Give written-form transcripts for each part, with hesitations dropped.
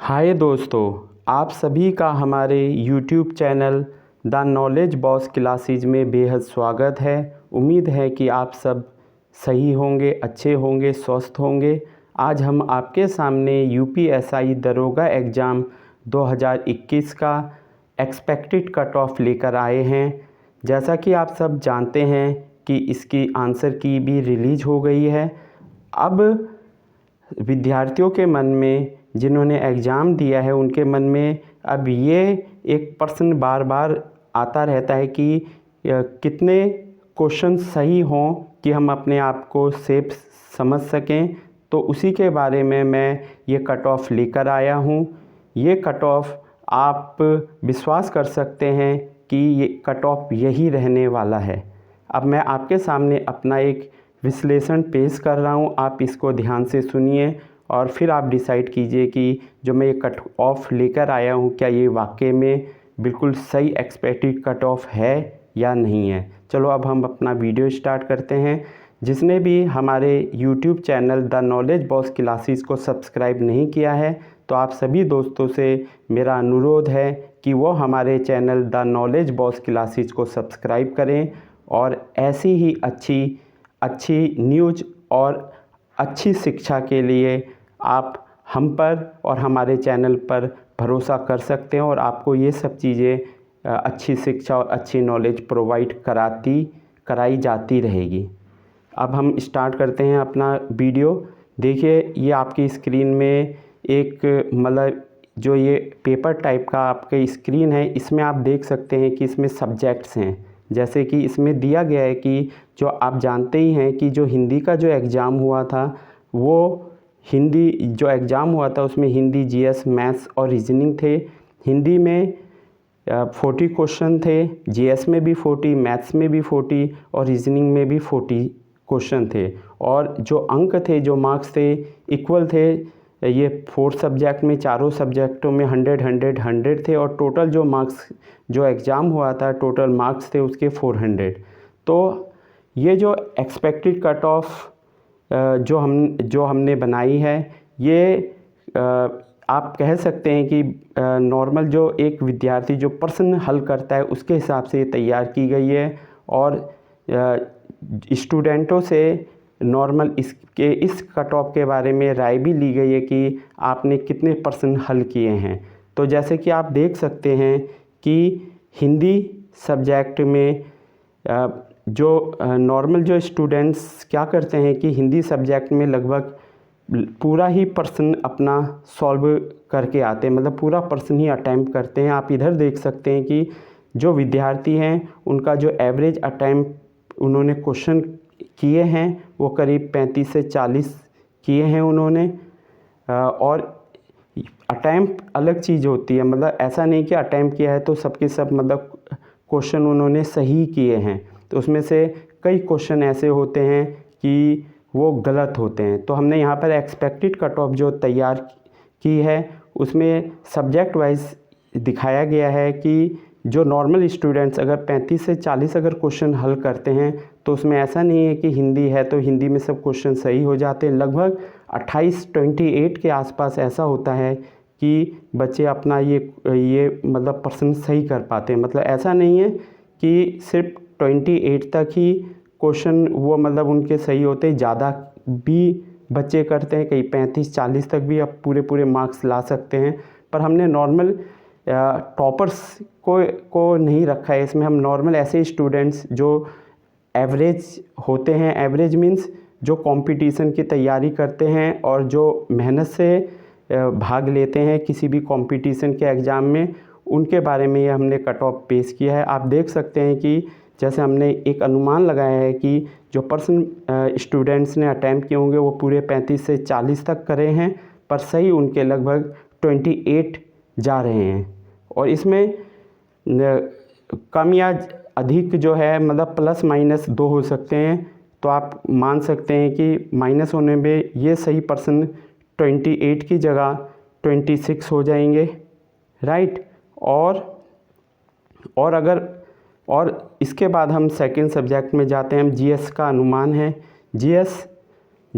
हाय दोस्तों, आप सभी का हमारे YouTube channel the knowledge boss classes में बेहद स्वागत है। उम्मीद है कि आप सब सही होंगे, अच्छे होंगे, स्वस्थ होंगे। आज हम आपके सामने यूपीएसआई दरोगा एग्ज़ाम 2021 का एक्सपेक्टेड कट ऑफ लेकर आए हैं। जैसा कि आप सब जानते हैं कि इसकी आंसर की भी रिलीज़ हो गई है। अब विद्यार्थियों के मन में, जिन्होंने एग्ज़ाम दिया है, उनके मन में अब ये एक प्रश्न बार बार आता रहता है कि कितने क्वेश्चन सही हों कि हम अपने आप को सेफ समझ सकें। तो उसी के बारे में मैं ये कट ऑफ लेकर आया हूँ। ये कट ऑफ आप विश्वास कर सकते हैं कि ये कट ऑफ यही रहने वाला है। अब मैं आपके सामने अपना एक विश्लेषण पेश कर रहा हूँ, आप इसको ध्यान से सुनिए और फिर आप डिसाइड कीजिए कि जो मैं ये कट ऑफ लेकर आया हूँ क्या ये वाकई में बिल्कुल सही एक्सपेक्टेड कट ऑफ है या नहीं है। चलो अब हम अपना वीडियो स्टार्ट करते हैं। जिसने भी हमारे YouTube channel the knowledge boss classes को सब्सक्राइब नहीं किया है तो आप सभी दोस्तों से मेरा अनुरोध है कि वो हमारे channel the knowledge boss classes को सब्सक्राइब करें और ऐसी ही अच्छी न्यूज़ और अच्छी शिक्षा के लिए आप हम पर और हमारे चैनल पर भरोसा कर सकते हैं और आपको ये सब चीज़ें अच्छी शिक्षा और अच्छी नॉलेज प्रोवाइड कराई जाती रहेगी। अब हम स्टार्ट करते हैं अपना वीडियो। देखिए, ये आपकी स्क्रीन में एक मतलब जो ये पेपर टाइप का आपके स्क्रीन है, इसमें आप देख सकते हैं कि इसमें सब्जेक्ट्स हैं। जैसे कि इसमें दिया गया है कि जो आप जानते ही हैं कि जो हिंदी का जो एग्ज़ाम हुआ था, वो हिंदी जो एग्ज़ाम हुआ था उसमें हिंदी, जीएस, मैथ्स और रीजनिंग थे। हिंदी में 40 क्वेश्चन थे, जीएस में भी 40, मैथ्स में भी 40 और रीजनिंग में भी 40 क्वेश्चन थे। और जो अंक थे, जो मार्क्स थे, इक्वल थे। ये 4 सब्जेक्ट में, चारों सब्जेक्टों में 100 100 100 थे और टोटल जो मार्क्स जो एग्ज़ाम हुआ था, टोटल मार्क्स थे उसके 400। तो ये जो एक्सपेक्टेड कट ऑफ जो हमने बनाई है, ये आप कह सकते हैं कि नॉर्मल जो एक विद्यार्थी जो प्रश्न हल करता है उसके हिसाब से ये तैयार की गई है और स्टूडेंटों से नॉर्मल इस कट ऑफ के बारे में राय भी ली गई है कि आपने कितने प्रश्न हल किए हैं। तो जैसे कि आप देख सकते हैं कि हिंदी सब्जेक्ट में जो नॉर्मल जो स्टूडेंट्स क्या करते हैं कि हिंदी सब्जेक्ट में लगभग पूरा ही प्रश्न अपना सॉल्व करके आते हैं, मतलब पूरा प्रश्न ही अटैम्प्ट करते हैं। आप इधर देख सकते हैं कि जो विद्यार्थी हैं उनका जो एवरेज अटैम्प्ट उन्होंने क्वेश्चन किए हैं वो करीब 35 से 40 किए हैं उन्होंने। और अटैम्प्ट अलग चीज़ होती है, मतलब ऐसा नहीं कि अटैम्प्ट किया है तो सबके सब मतलब क्वेश्चन उन्होंने सही किए हैं। तो उसमें से कई क्वेश्चन ऐसे होते हैं कि वो गलत होते हैं। तो हमने यहाँ पर एक्सपेक्टेड कट ऑफ जो तैयार की है उसमें सब्जेक्ट वाइज दिखाया गया है कि जो नॉर्मल स्टूडेंट्स अगर 35 से 40 अगर क्वेश्चन हल करते हैं तो उसमें ऐसा नहीं है कि हिंदी है तो हिंदी में सब क्वेश्चन सही हो जाते हैं। लगभग 28 के आसपास ऐसा होता है कि बच्चे अपना ये मतलब प्रश्न सही कर पाते हैं। मतलब ऐसा नहीं है कि सिर्फ 28 तक ही क्वेश्चन वो मतलब उनके सही होते हैं, ज़्यादा भी बच्चे करते हैं, कई 35-40 तक भी आप पूरे मार्क्स ला सकते हैं। पर हमने नॉर्मल टॉपर्स को नहीं रखा है इसमें। हम नॉर्मल ऐसे स्टूडेंट्स जो एवरेज होते हैं, एवरेज मीन्स जो कंपटीशन की तैयारी करते हैं और जो मेहनत से भाग लेते हैं किसी भी कंपटीशन के एग्ज़ाम में, उनके बारे में ये हमने कट ऑफ पेश किया है। आप देख सकते हैं कि जैसे हमने एक अनुमान लगाया है कि जो प्रश्न स्टूडेंट्स ने अटैम्प्ट किए होंगे वो पूरे 35 से 40 तक करे हैं, पर सही उनके लगभग 28 जा रहे हैं। और इसमें कम या अधिक जो है मतलब प्लस माइनस 2 हो सकते हैं। तो आप मान सकते हैं कि माइनस होने में ये सही प्रश्न 28 की जगह 26 हो जाएंगे, राइट। और इसके बाद हम सेकंड सब्जेक्ट में जाते हैं। हम जीएस का अनुमान है।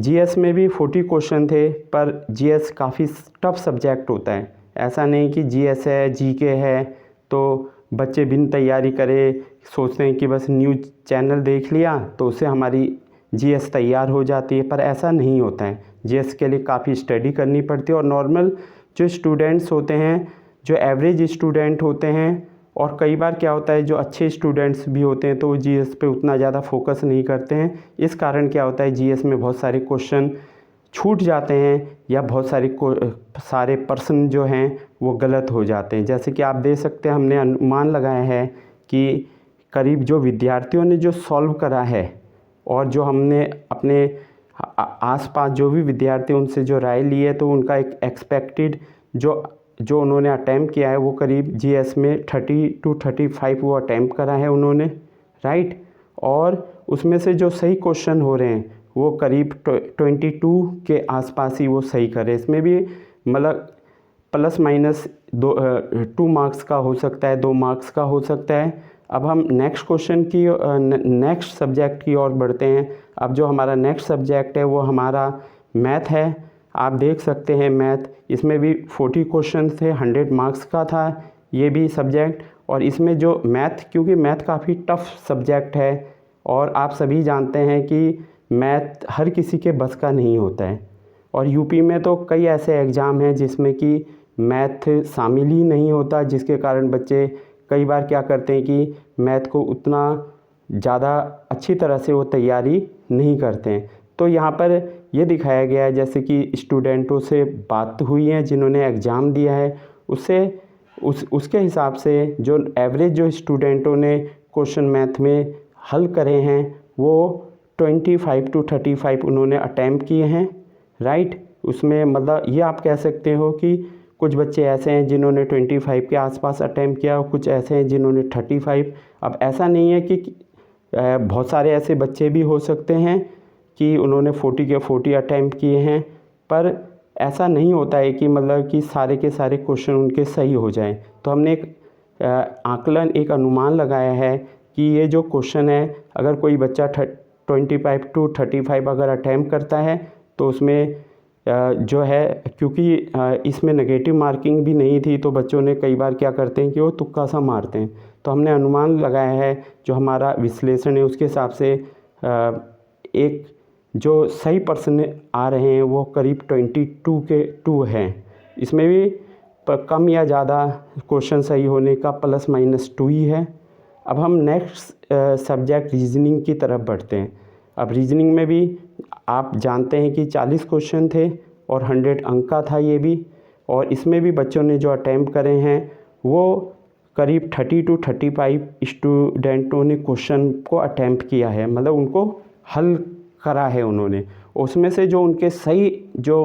जीएस में भी 40 क्वेश्चन थे, पर जीएस काफ़ी टफ सब्जेक्ट होता है। ऐसा नहीं कि जीएस है, जीके है तो बच्चे बिन तैयारी करे सोचते हैं कि बस न्यूज़ चैनल देख लिया तो उससे हमारी जीएस तैयार हो जाती है, पर ऐसा नहीं होता है। जीएस के लिए काफ़ी स्टडी करनी पड़ती है और नॉर्मल जो स्टूडेंट्स होते हैं, जो एवरेज स्टूडेंट होते हैं, और कई बार क्या होता है जो अच्छे स्टूडेंट्स भी होते हैं तो वो जीएस पे उतना ज़्यादा फोकस नहीं करते हैं। इस कारण क्या होता है जीएस में बहुत सारे क्वेश्चन छूट जाते हैं या बहुत सारे प्रश्न जो हैं वो गलत हो जाते हैं। जैसे कि आप देख सकते हैं, हमने अनुमान लगाया है कि करीब जो विद्यार्थियों ने जो सॉल्व करा है और जो हमने अपने आसपास जो भी विद्यार्थी उनसे जो राय ली है तो उनका एक एक्सपेक्टेड जो उन्होंने अटैम्प्ट किया है वो करीब जीएस में 30 to 35 वो अटैम्प्ट करा है उन्होंने, राइट। और उसमें से जो सही क्वेश्चन हो रहे हैं वो करीब 22 के आसपास ही वो सही करे। इसमें भी मतलब प्लस माइनस 2 मार्क्स का हो सकता है, 2 मार्क्स का हो सकता है। अब हम नेक्स्ट क्वेश्चन की नेक्स्ट सब्जेक्ट की ओर बढ़ते हैं। अब जो हमारा नेक्स्ट सब्जेक्ट है वो हमारा मैथ है। आप देख सकते हैं मैथ, इसमें भी 40 क्वेश्चन थे, 100 मार्क्स का था ये भी सब्जेक्ट। और इसमें जो मैथ, क्योंकि मैथ काफ़ी टफ सब्जेक्ट है और आप सभी जानते हैं कि मैथ हर किसी के बस का नहीं होता है। और यूपी में तो कई ऐसे एग्ज़ाम हैं जिसमें कि मैथ शामिल ही नहीं होता, जिसके कारण बच्चे कई बार क्या करते हैं कि मैथ को उतना ज़्यादा अच्छी तरह से वो तैयारी नहीं करते हैं। तो यहाँ पर ये दिखाया गया है, जैसे कि स्टूडेंटों से बात हुई है जिन्होंने एग्ज़ाम दिया है, उसके हिसाब से जो एवरेज जो स्टूडेंटों ने क्वेश्चन मैथ में हल करे हैं वो 25 to 35 उन्होंने अटैम्प्ट किए हैं, राइट। उसमें मतलब ये आप कह सकते हो कि कुछ बच्चे ऐसे हैं जिन्होंने 25 के आसपास अटैम्प्ट किया और कुछ ऐसे हैं जिन्होंने 35। अब ऐसा नहीं है कि बहुत सारे ऐसे बच्चे भी हो सकते हैं कि उन्होंने 40 के 40 अटैम्प्ट किए हैं, पर ऐसा नहीं होता है कि मतलब कि सारे के सारे क्वेश्चन उनके सही हो जाएं। तो हमने एक आकलन, एक अनुमान लगाया है कि ये जो क्वेश्चन है, अगर कोई बच्चा 25 to 35 अगर अटैम्प्ट करता है तो उसमें जो है, क्योंकि इसमें नेगेटिव मार्किंग भी नहीं थी तो बच्चों ने कई बार क्या करते हैं कि वो तुक्का सा मारते हैं। तो हमने अनुमान लगाया है, जो हमारा विश्लेषण है उसके हिसाब से एक जो सही प्रश्न आ रहे हैं वो करीब 22 के 2 हैं। इसमें भी कम या ज़्यादा क्वेश्चन सही होने का प्लस माइनस 2 ही है। अब हम नेक्स्ट सब्जेक्ट रीजनिंग की तरफ बढ़ते हैं। अब रीजनिंग में भी आप जानते हैं कि 40 क्वेश्चन थे और 100 अंक का था ये भी। और इसमें भी बच्चों ने जो अटैम्प्ट करे हैं वो करीब 30 to 35 स्टूडेंटों ने क्वेश्चन को अटैम्प्ट किया है, मतलब उनको हल करा है उन्होंने। उसमें से जो उनके सही जो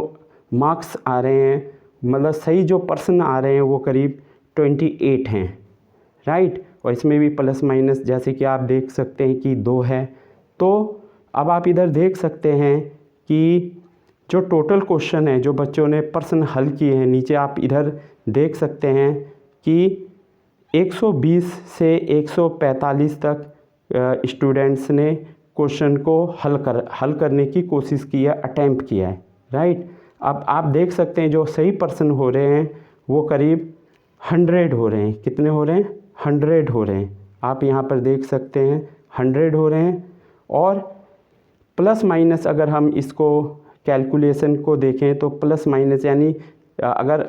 मार्क्स आ रहे हैं, मतलब सही जो प्रश्न आ रहे हैं वो करीब 28 हैं, राइट। और इसमें भी प्लस माइनस जैसे कि आप देख सकते हैं कि 2 है। तो अब आप इधर देख सकते हैं कि जो टोटल क्वेश्चन है, जो बच्चों ने प्रश्न हल किए हैं, नीचे आप इधर देख सकते हैं कि 120 से 145 तक स्टूडेंट्स ने क्वेश्चन को हल करने की कोशिश की है, अटैम्प्ट किया है, राइट। अब आप देख सकते हैं जो सही प्रश्न हो रहे हैं वो करीब 100 हो रहे हैं। कितने हो रहे हैं? 100 हो रहे हैं। आप यहाँ पर देख सकते हैं 100 हो रहे हैं। और प्लस माइनस अगर हम इसको कैलकुलेशन को देखें तो प्लस माइनस यानी अगर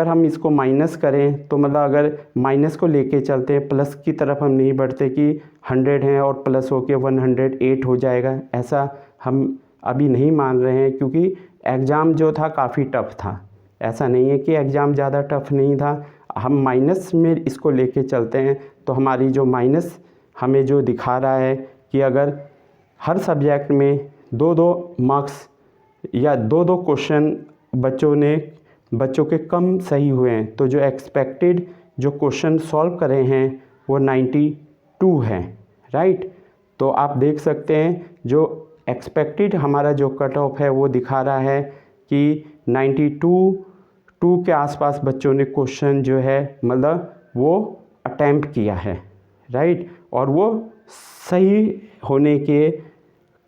हम इसको माइनस करें तो मतलब अगर माइनस को लेके चलते हैं, प्लस की तरफ हम नहीं बढ़ते कि 100 हैं और प्लस होके 108 हो जाएगा, ऐसा हम अभी नहीं मान रहे हैं, क्योंकि एग्ज़ाम जो था काफ़ी टफ था। ऐसा नहीं है कि एग्ज़ाम ज़्यादा टफ नहीं था। हम माइनस में इसको लेके चलते हैं तो हमारी जो माइनस हमें जो दिखा रहा है कि अगर हर सब्जेक्ट में 2-2 मार्क्स या 2-2 क्वेश्चन बच्चों के कम सही हुए हैं तो जो एक्सपेक्टेड जो क्वेश्चन सॉल्व करे हैं वो 92 हैं, राइट। तो आप देख सकते हैं जो एक्सपेक्टेड हमारा जो कट ऑफ है वो दिखा रहा है कि 92 के आसपास बच्चों ने क्वेश्चन जो है मतलब वो अटैम्प्ट किया है, राइट। और वो सही होने के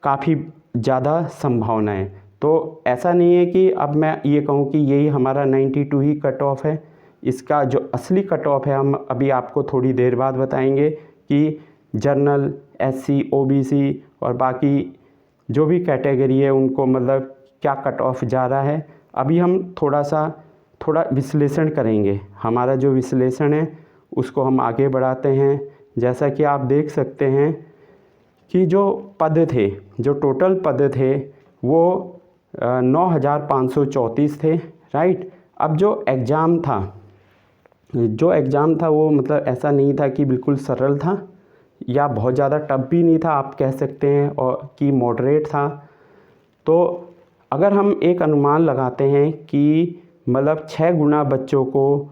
काफ़ी ज़्यादा संभावना है। तो ऐसा नहीं है कि अब मैं ये कहूँ कि यही हमारा 92 ही कट ऑफ है। इसका जो असली कट ऑफ है हम अभी आपको थोड़ी देर बाद बताएंगे कि जनरल, एससी, ओबीसी और बाकी जो भी कैटेगरी है उनको मतलब क्या कट ऑफ जा रहा है। अभी हम थोड़ा विश्लेषण करेंगे। हमारा जो विश्लेषण है उसको हम आगे बढ़ाते हैं। जैसा कि आप देख सकते हैं कि जो पद थे, जो टोटल पद थे वो 9,534 थे, राइट। अब जो एग्ज़ाम था वो मतलब ऐसा नहीं था कि बिल्कुल सरल था या बहुत ज़्यादा टफ भी नहीं था, आप कह सकते हैं, और कि मॉडरेट था। तो अगर हम एक अनुमान लगाते हैं कि मतलब 6 गुना बच्चों को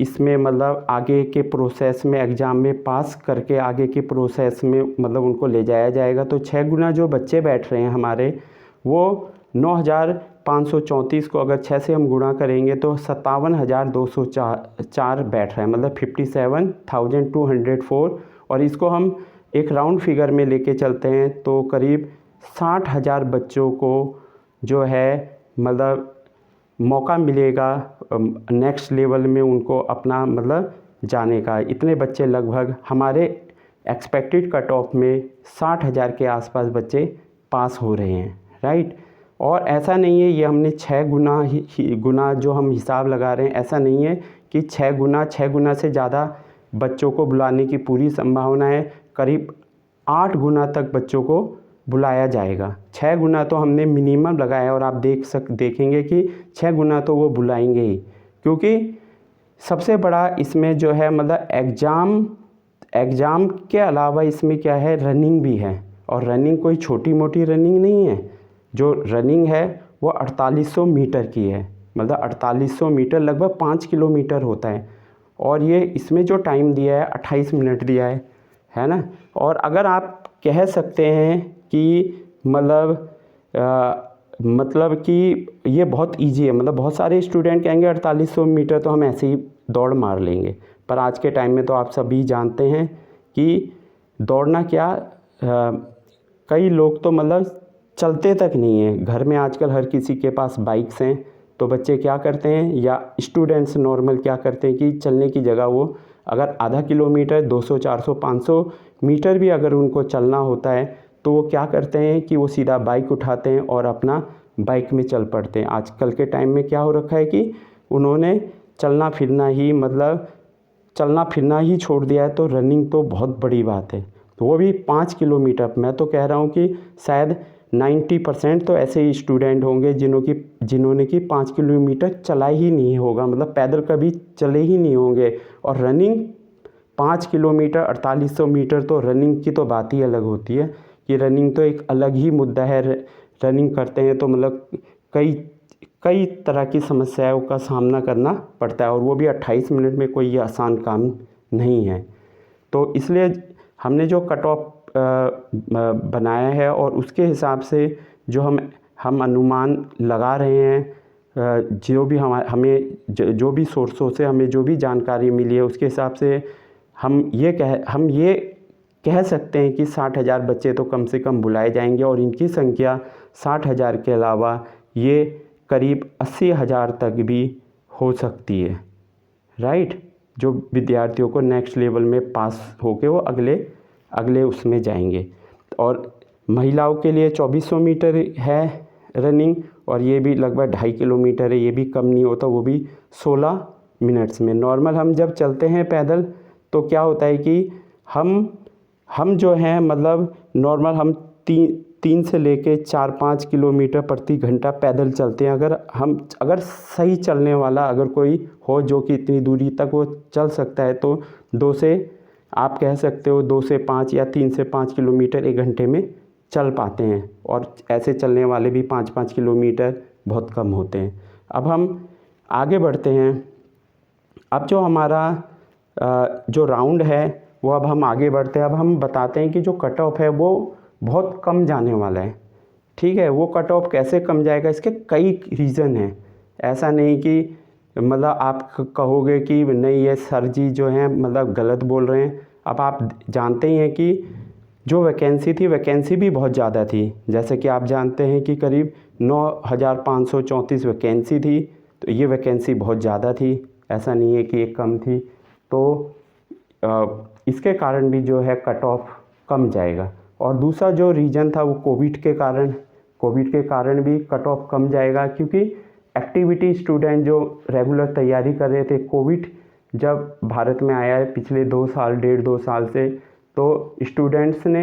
इसमें मतलब आगे के प्रोसेस में एग्ज़ाम में पास करके आगे के प्रोसेस में मतलब उनको ले जाया जाएगा, तो 6 गुना जो बच्चे बैठ रहे हैं हमारे वो 9,534 को अगर 6 से हम गुणा करेंगे तो 57,204 बैठ रहे हैं, मतलब 57,204। और इसको हम एक राउंड फिगर में लेके चलते हैं तो करीब 60,000 बच्चों को जो है मतलब मौका मिलेगा नेक्स्ट लेवल में उनको अपना मतलब जाने का। इतने बच्चे लगभग हमारे एक्सपेक्टेड कट ऑफ में 60,000 के आसपास बच्चे पास हो रहे हैं, राइट। और ऐसा नहीं है ये हमने 6 गुना जो हम हिसाब लगा रहे हैं, ऐसा नहीं है कि 6 गुना से ज़्यादा बच्चों को बुलाने की पूरी संभावना है। करीब 8 गुना तक बच्चों को बुलाया जाएगा। 6 गुना तो हमने मिनिमम लगाया और आप देखेंगे कि 6 गुना तो वो बुलाएंगे ही, क्योंकि सबसे बड़ा इसमें जो है मतलब एग्ज़ाम के अलावा इसमें क्या है, रनिंग भी है। और रनिंग कोई छोटी मोटी रनिंग नहीं है। जो रनिंग है वो 4800 मीटर की है, मतलब 4800 मीटर लगभग 5 किलोमीटर होता है। और ये इसमें जो टाइम दिया है 28 मिनट दिया है ना। और अगर आप कह सकते हैं कि मतलब कि ये बहुत इजी है, मतलब बहुत सारे स्टूडेंट कहेंगे 4800 मीटर तो हम ऐसे ही दौड़ मार लेंगे, पर आज के टाइम में तो आप सभी जानते हैं कि दौड़ना क्या, कई लोग तो मतलब चलते तक नहीं हैं। घर में आजकल हर किसी के पास बाइक्स हैं, तो बच्चे क्या करते हैं या स्टूडेंट्स नॉर्मल क्या करते हैं कि चलने की जगह वो अगर आधा किलोमीटर 200, 400, 500 मीटर भी अगर उनको चलना होता है तो वो क्या करते हैं कि वो सीधा बाइक उठाते हैं और अपना बाइक में चल पड़ते हैं। आजकल के टाइम में क्या हो रखा है कि उन्होंने चलना फिरना ही छोड़ दिया है, तो रनिंग तो बहुत बड़ी बात है। तो वो भी 5 किलोमीटर। मैं तो कह रहा हूँ कि शायद 90% तो ऐसे ही स्टूडेंट होंगे जिन्होंने कि 5 किलोमीटर चला ही नहीं होगा, मतलब पैदल कभी चले ही नहीं होंगे। और रनिंग 5 किलोमीटर 4800 मीटर, तो रनिंग की तो बात ही अलग होती है कि रनिंग तो एक अलग ही मुद्दा है। रनिंग करते हैं तो मतलब कई तरह की समस्याओं का सामना करना पड़ता है, और वो भी 28 मिनट में कोई ये आसान काम नहीं है। तो इसलिए हमने जो कट ऑफ बनाया है और उसके हिसाब से जो हम अनुमान लगा रहे हैं, जो भी हमें जो भी सोर्सों से हमें जो भी जानकारी मिली है उसके हिसाब से हम ये कह सकते हैं कि 60,000 बच्चे तो कम से कम बुलाए जाएंगे। और इनकी संख्या 60,000 के अलावा ये करीब 80,000 तक भी हो सकती है, राइट। जो विद्यार्थियों को नेक्स्ट लेवल में पास होके वो अगले उसमें जाएंगे। और महिलाओं के लिए 2400 मीटर है रनिंग, और ये भी लगभग 2.5 किलोमीटर है, ये भी कम नहीं होता, वो भी 16 मिनट्स में। नॉर्मल हम जब चलते हैं पैदल तो क्या होता है कि हम जो हैं मतलब नॉर्मल हम 3 से लेके 4-5 किलोमीटर प्रति घंटा पैदल चलते हैं। अगर सही चलने वाला अगर कोई हो जो कि इतनी दूरी तक वो चल सकता है तो 2 से आप कह सकते हो 2 से 5 या 3 से 5 किलोमीटर 1 घंटे में चल पाते हैं। और ऐसे चलने वाले भी 5-5 किलोमीटर बहुत कम होते हैं। अब हम आगे बढ़ते हैं। अब जो हमारा जो राउंड है वो अब हम आगे बढ़ते हैं। अब हम बताते हैं कि जो कट ऑफ है वो बहुत कम जाने वाला है, ठीक है। वो कट ऑफ कैसे कम जाएगा, इसके कई रीज़न हैं। ऐसा नहीं कि मतलब आप कहोगे कि नहीं ये सर जी जो हैं मतलब गलत बोल रहे हैं। अब आप जानते ही हैं कि जो वैकेंसी थी वैकेंसी भी बहुत ज़्यादा थी। जैसे कि आप जानते हैं कि करीब 9,534 वैकेंसी थी, तो ये वैकेंसी बहुत ज़्यादा थी, ऐसा नहीं है कि एक कम थी। तो इसके कारण भी जो है कट ऑफ कम जाएगा। और दूसरा जो रीज़न था वो कोविड के कारण भी कट ऑफ कम जाएगा, क्योंकि एक्टिविटी स्टूडेंट जो रेगुलर तैयारी कर रहे थे, कोविड जब भारत में आया है पिछले 1.5 साल से, तो स्टूडेंट्स ने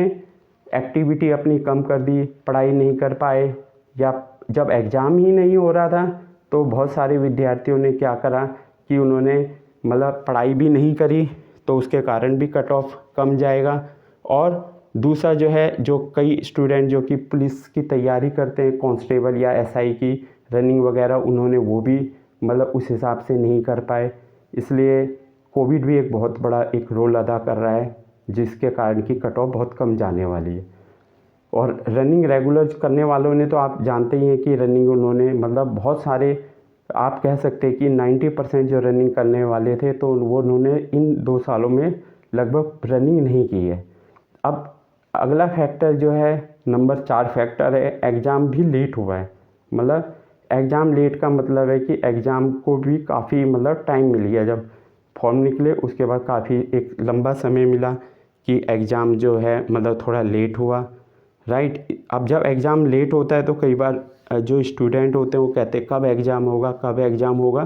एक्टिविटी अपनी कम कर दी, पढ़ाई नहीं कर पाए, या जब एग्ज़ाम ही नहीं हो रहा था तो बहुत सारे विद्यार्थियों ने क्या करा कि उन्होंने मतलब पढ़ाई भी नहीं करी, तो उसके कारण भी कट ऑफ कम जाएगा। और दूसरा जो है, जो कई स्टूडेंट जो कि पुलिस की तैयारी करते हैं, कांस्टेबल या एसआई की रनिंग वगैरह, उन्होंने वो भी मतलब उस हिसाब से नहीं कर पाए, इसलिए कोविड भी एक बहुत बड़ा एक रोल अदा कर रहा है, जिसके कारण की कट ऑफ बहुत कम जाने वाली है। और रनिंग रेगुलर करने वालों ने तो आप जानते ही हैं कि रनिंग उन्होंने मतलब बहुत सारे, आप कह सकते हैं कि 90% जो रनिंग करने वाले थे तो वो उन्होंने इन 2 सालों में लगभग रनिंग नहीं की है। अब अगला फैक्टर जो है, नंबर 4 फैक्टर है, एग्ज़ाम भी लेट हुआ है। मतलब एग्ज़ाम लेट का मतलब है कि एग्ज़ाम को भी काफ़ी मतलब टाइम मिल गया। जब फॉर्म निकले उसके बाद काफ़ी एक लंबा समय मिला कि एग्ज़ाम जो है मतलब थोड़ा लेट हुआ, राइट। अब जब एग्ज़ाम लेट होता है तो कई बार जो स्टूडेंट होते हैं वो कहते हैं कब एग्ज़ाम होगा,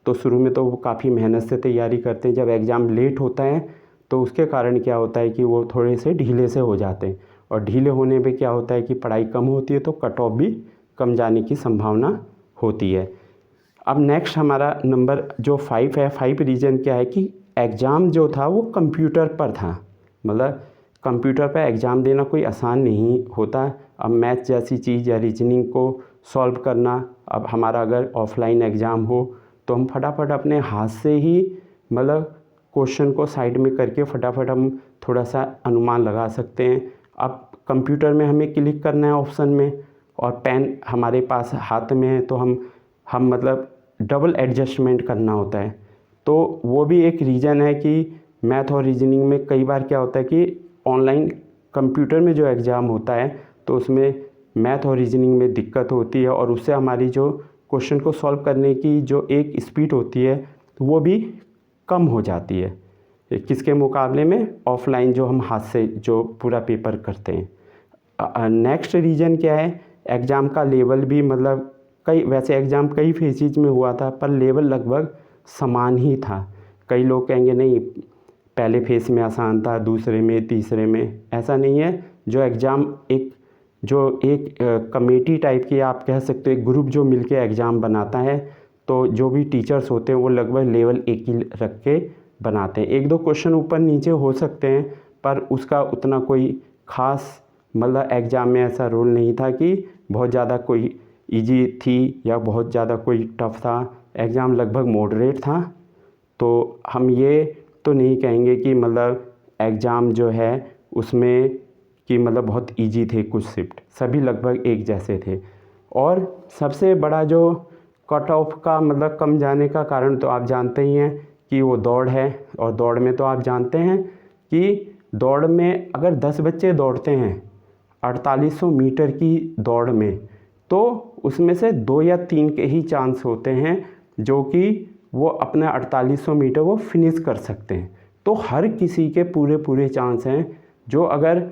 तो शुरू में तो वो काफ़ी मेहनत से तैयारी करते हैं। जब एग्ज़ाम लेट होता है तो उसके कारण क्या होता है कि वो थोड़े से ढीले से हो जाते हैं, और ढीले होने पे क्या होता है कि पढ़ाई कम होती है, तो कट ऑफ भी कम जाने की संभावना होती है। अब नेक्स्ट हमारा नंबर जो 5 है, 5 रीज़न क्या है कि एग्ज़ाम जो था वो कंप्यूटर पर था। मतलब कंप्यूटर पर एग्ज़ाम देना कोई आसान नहीं होता। अब मैथ जैसी चीज़ या रीजनिंग को सॉल्व करना, अब हमारा अगर ऑफलाइन एग्ज़ाम हो तो हम फटाफट अपने हाथ से ही मतलब क्वेश्चन को साइड में करके फटाफट हम थोड़ा सा अनुमान लगा सकते हैं। अब कंप्यूटर में हमें क्लिक करना है ऑप्शन में, और पेन हमारे पास हाथ में है, तो हम मतलब डबल एडजस्टमेंट करना होता है। तो वो भी एक रीज़न है कि मैथ और रीजनिंग में कई बार क्या होता है कि ऑनलाइन कंप्यूटर में जो एग्ज़ाम होता है तो उसमें मैथ और रीजनिंग में दिक्कत होती है, और उससे हमारी जो क्वेश्चन को सॉल्व करने की जो एक स्पीड होती है वो भी कम हो जाती है, किसके मुकाबले में ऑफलाइन जो हम हाथ से जो पूरा पेपर करते हैं। नेक्स्ट रीज़न क्या है, एग्ज़ाम का लेवल भी मतलब वैसे एग्ज़ाम कई फेजेज में हुआ था, पर लेवल लगभग समान ही था। कई लोग कहेंगे नहीं पहले फेज़ में आसान था, दूसरे में, तीसरे में, ऐसा नहीं है। जो एग्ज़ाम एक कमेटी टाइप की आप कह सकते हो, एक ग्रुप जो मिलके एग्ज़ाम बनाता है, तो जो भी टीचर्स होते हैं वो लगभग लेवल एक ही रख के बनाते हैं। 1-2 क्वेश्चन ऊपर नीचे हो सकते हैं, पर उसका उतना कोई ख़ास मतलब एग्ज़ाम में ऐसा रोल नहीं था कि बहुत ज़्यादा कोई इजी थी या बहुत ज़्यादा कोई टफ़ था। एग्ज़ाम लगभग मॉडरेट था। तो हम ये तो नहीं कहेंगे कि मतलब एग्ज़ाम जो है उसमें कि मतलब बहुत इजी थे कुछ शिफ्ट, सभी लगभग एक जैसे थे। और सबसे बड़ा जो कट ऑफ का मतलब कम जाने का कारण तो आप जानते ही हैं कि वो दौड़ है। और दौड़ में तो आप जानते हैं कि दौड़ में अगर 10 बच्चे दौड़ते हैं 4800 मीटर की दौड़ में, तो उसमें से 2 या 3 के ही चांस होते हैं जो कि वो अपना 4800 मीटर वो फिनिश कर सकते हैं। तो हर किसी के पूरे चांस हैं। जो अगर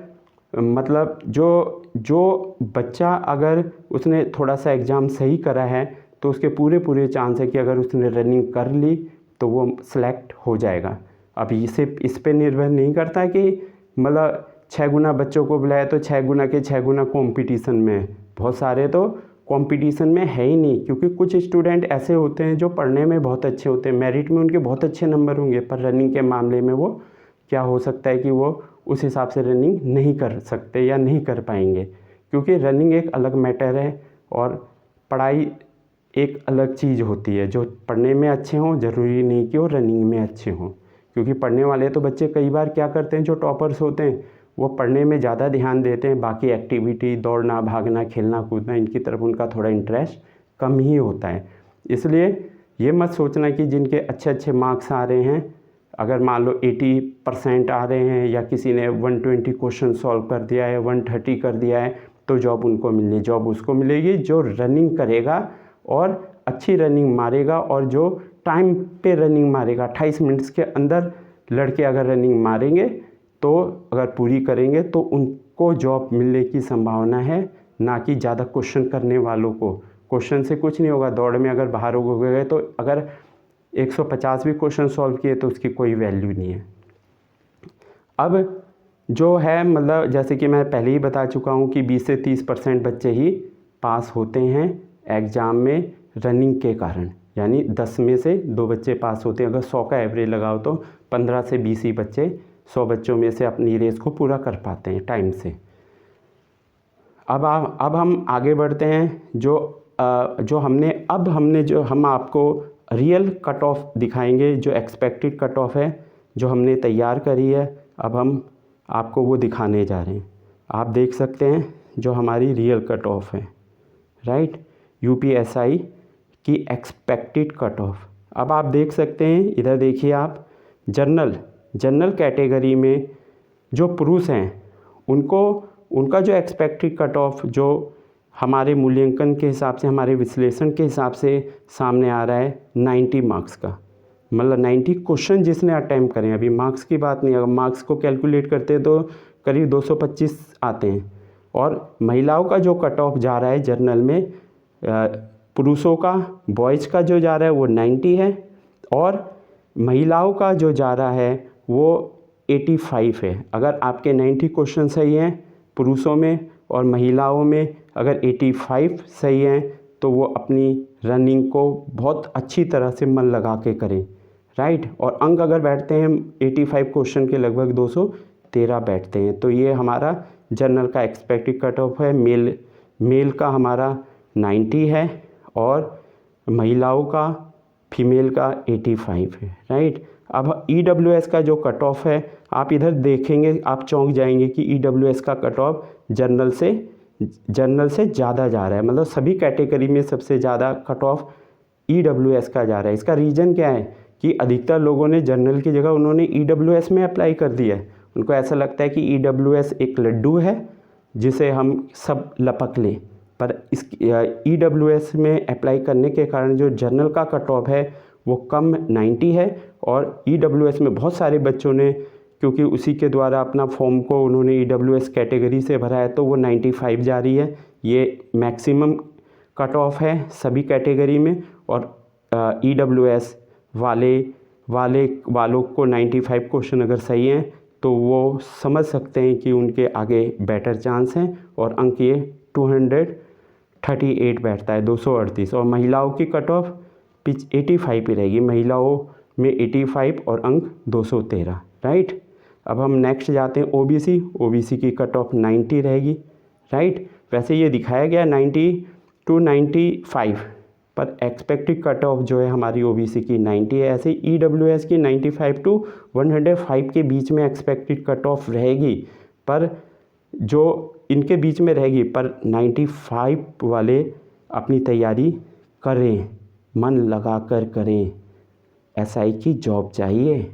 मतलब जो बच्चा अगर उसने थोड़ा सा एग्ज़ाम सही करा है तो उसके पूरे चांस है कि अगर उसने रनिंग कर ली तो वो सेलेक्ट हो जाएगा। अब इस पे निर्भर नहीं करता कि मतलब 6 गुना बच्चों को बुलाया तो 6 गुना के 6 गुना कॉम्पिटिशन में, बहुत सारे तो कंपटीशन में है ही नहीं, क्योंकि कुछ स्टूडेंट ऐसे होते हैं जो पढ़ने में बहुत अच्छे होते हैं, मेरिट में उनके बहुत अच्छे नंबर होंगे, पर रनिंग के मामले में वो क्या हो सकता है कि वो उस हिसाब से रनिंग नहीं कर सकते या नहीं कर पाएंगे, क्योंकि रनिंग एक अलग मैटर है और पढ़ाई एक अलग चीज़ होती है। जो पढ़ने में अच्छे हों ज़रूरी नहीं कि वो रनिंग में अच्छे हों, क्योंकि पढ़ने वाले तो बच्चे कई बार क्या करते हैं, जो टॉपर्स होते हैं वो पढ़ने में ज़्यादा ध्यान देते हैं, बाकी एक्टिविटी दौड़ना, भागना, खेलना कूदना इनकी तरफ उनका थोड़ा इंटरेस्ट कम ही होता है। इसलिए ये मत सोचना कि जिनके अच्छे मार्क्स आ रहे हैं अगर मान लो 80% आ रहे हैं या किसी ने 120 क्वेश्चन सॉल्व कर दिया है, 130 कर दिया है, तो जॉब उनको मिलनी, जॉब उसको मिलेगी जो रनिंग करेगा और अच्छी रनिंग मारेगा, और जो टाइम पे रनिंग मारेगा 28 मिनट्स के अंदर लड़के अगर रनिंग मारेंगे तो अगर पूरी करेंगे तो उनको जॉब मिलने की संभावना है, ना कि ज़्यादा क्वेश्चन करने वालों को। क्वेश्चन से कुछ नहीं होगा, दौड़ में अगर बाहर हो गए तो अगर 150 भी क्वेश्चन सॉल्व किए तो उसकी कोई वैल्यू नहीं है। अब जो है मतलब जैसे कि मैं पहले ही बता चुका हूँ कि 20 से 30% बच्चे ही पास होते हैं एग्ज़ाम में रनिंग के कारण, यानी 10 में से 2 बच्चे पास होते हैं। अगर 100 का एवरेज लगाओ तो 15 से 20 ही बच्चे 100 बच्चों में से अपनी रेस को पूरा कर पाते हैं टाइम से। अब हम आगे बढ़ते हैं। जो हम आपको रियल कट ऑफ दिखाएंगे, जो एक्सपेक्टेड कट ऑफ है जो हमने तैयार करी है, अब हम आपको वो दिखाने जा रहे हैं। आप देख सकते हैं जो हमारी रियल कट ऑफ है, राइट, यूपीएसआई की एक्सपेक्टेड कट ऑफ। अब आप देख सकते हैं, इधर देखिए आप, जनरल कैटेगरी में जो पुरुष हैं उनका जो एक्सपेक्टेड कट ऑफ जो हमारे मूल्यांकन के हिसाब से, हमारे विश्लेषण के हिसाब से सामने आ रहा है 90 मार्क्स का, मतलब 90 क्वेश्चन जिसने अटैम्प्ट करें। अभी मार्क्स की बात नहीं, अगर मार्क्स को कैलकुलेट करते हैं तो करीब 225 आते हैं। और महिलाओं का जो कट ऑफ जा रहा है जनरल में, पुरुषों का, बॉयज़ का जो जा रहा है वो 90 है, और महिलाओं का जो जा रहा है वो 85 है। अगर आपके 90 क्वेश्चन सही हैं पुरुषों में और महिलाओं में अगर 85 सही हैं तो वो अपनी रनिंग को बहुत अच्छी तरह से मन लगा के करें, राइट। और अंक अगर बैठते हैं 85 क्वेश्चन के लगभग 213 बैठते हैं। तो ये हमारा जनरल का एक्सपेक्टेड कट ऑफ है। मेल का हमारा 90 है और महिलाओं का, फीमेल का 85 है, राइट। अब EWS का जो कट ऑफ है, आप इधर देखेंगे आप चौंक जाएंगे कि EWS का कट ऑफ जनरल से ज़्यादा जा रहा है, मतलब सभी कैटेगरी में सबसे ज़्यादा कट ऑफ EWS का जा रहा है। इसका रीज़न क्या है कि अधिकतर लोगों ने जनरल की जगह उन्होंने EWS में अप्लाई कर दिया है। उनको ऐसा लगता है कि EWS एक लड्डू है जिसे हम सब लपक लें, पर इस EWS में अप्लाई करने के कारण जो जनरल का कट ऑफ है वो कम 90 है। और EWS में बहुत सारे बच्चों ने, क्योंकि उसी के द्वारा अपना फॉर्म को उन्होंने EWS कैटेगरी से भरा है, तो वो 95 जा रही है। ये मैक्सिमम कट ऑफ है सभी कैटेगरी में। और EWS वालों को 95 क्वेश्चन अगर सही हैं तो वो समझ सकते हैं कि उनके आगे बेटर चांस हैं, और अंक ये 238 बैठता है, 238। और महिलाओं की कट ऑफ 85 ही रहेगी, महिलाओं में 85 और अंक 213, राइट। अब हम नेक्स्ट जाते हैं OBC की कट ऑफ 90 रहेगी, राइट। वैसे ये दिखाया गया 90 to 95, पर एक्सपेक्टेड कट ऑफ जो है हमारी OBC की 90 है। ऐसे EWS की 95 to 105 के बीच में एक्सपेक्टेड कट ऑफ रहेगी, पर जो इनके बीच में रहेगी, पर 95 वाले अपनी तैयारी करें, मन लगा कर करें। SI की जॉब चाहिए,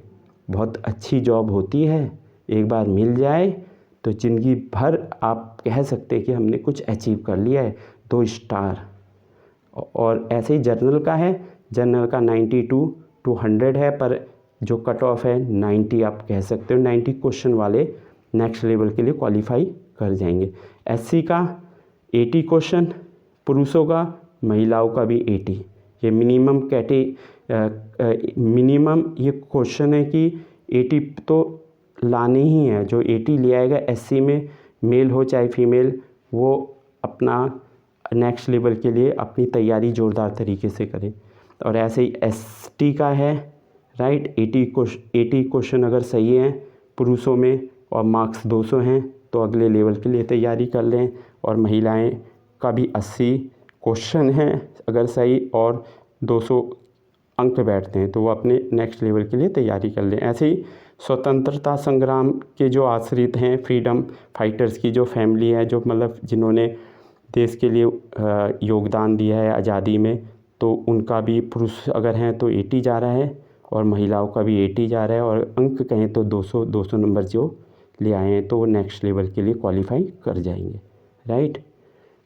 बहुत अच्छी जॉब होती है, एक बार मिल जाए तो ज़िंदगी भर आप कह सकते हैं कि हमने कुछ अचीव कर लिया है, 2 स्टार। और ऐसे ही जनरल का है, जनरल का 92 to 100 है, पर जो कट ऑफ है 90 आप कह सकते हो। 90 क्वेश्चन वाले नेक्स्ट लेवल के लिए क्वालिफाई कर जाएंगे। SC का 80 क्वेश्चन, पुरुषों का, महिलाओं का भी 80। ये मिनिमम ये क्वेश्चन है कि 80 तो लाने ही है। जो 80 ले आएगा SC में, मेल हो चाहे फीमेल, वो अपना नेक्स्ट लेवल के लिए अपनी तैयारी ज़ोरदार तरीके से करे। और ऐसे ही ST का है, राइट। 80 क्वेश्चन अगर सही हैं पुरुषों में और मार्क्स 200 हैं तो अगले लेवल के लिए तैयारी कर लें। और महिलाएं का भी 80 क्वेश्चन हैं अगर सही और 200 अंक बैठते हैं तो वो अपने नेक्स्ट लेवल के लिए तैयारी कर लें। ऐसे ही स्वतंत्रता संग्राम के जो आश्रित हैं, फ्रीडम फाइटर्स की जो फैमिली है, जो मतलब जिन्होंने देश के लिए योगदान दिया है आज़ादी में, तो उनका भी पुरुष अगर हैं तो 80 जा रहा है और महिलाओं का भी 80 जा रहा है, और अंक कहें तो 200 नंबर जो ले आए हैं तो वो नेक्स्ट लेवल के लिए क्वालिफाई कर जाएंगे, राइट।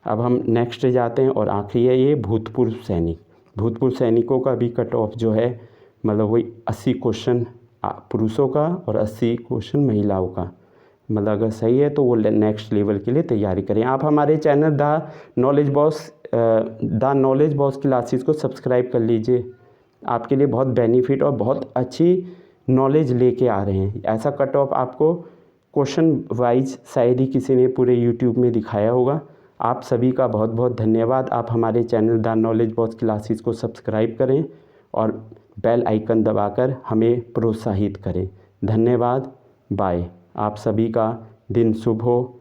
अब हम नेक्स्ट जाते हैं, और आखिरी है ये भूतपूर्व सैनिक। भूतपूर्व सैनिकों का भी कट ऑफ जो है मतलब वही 80 क्वेश्चन पुरुषों का और 80 क्वेश्चन महिलाओं का, मतलब अगर सही है तो वो नेक्स्ट लेवल के लिए तैयारी करें। आप हमारे channel the knowledge boss classes को सब्सक्राइब कर लीजिए, आपके लिए बहुत बेनिफिट और बहुत अच्छी नॉलेज लेके आ रहे हैं। ऐसा कट ऑफ आपको क्वेश्चन वाइज शायद ही किसी ने पूरे यूट्यूब में दिखाया होगा। आप सभी का बहुत बहुत धन्यवाद। आप हमारे channel the knowledge boss classes को सब्सक्राइब करें और बेल आइकन दबाकर हमें प्रोत्साहित करें। धन्यवाद, बाय। आप सभी का दिन शुभ हो।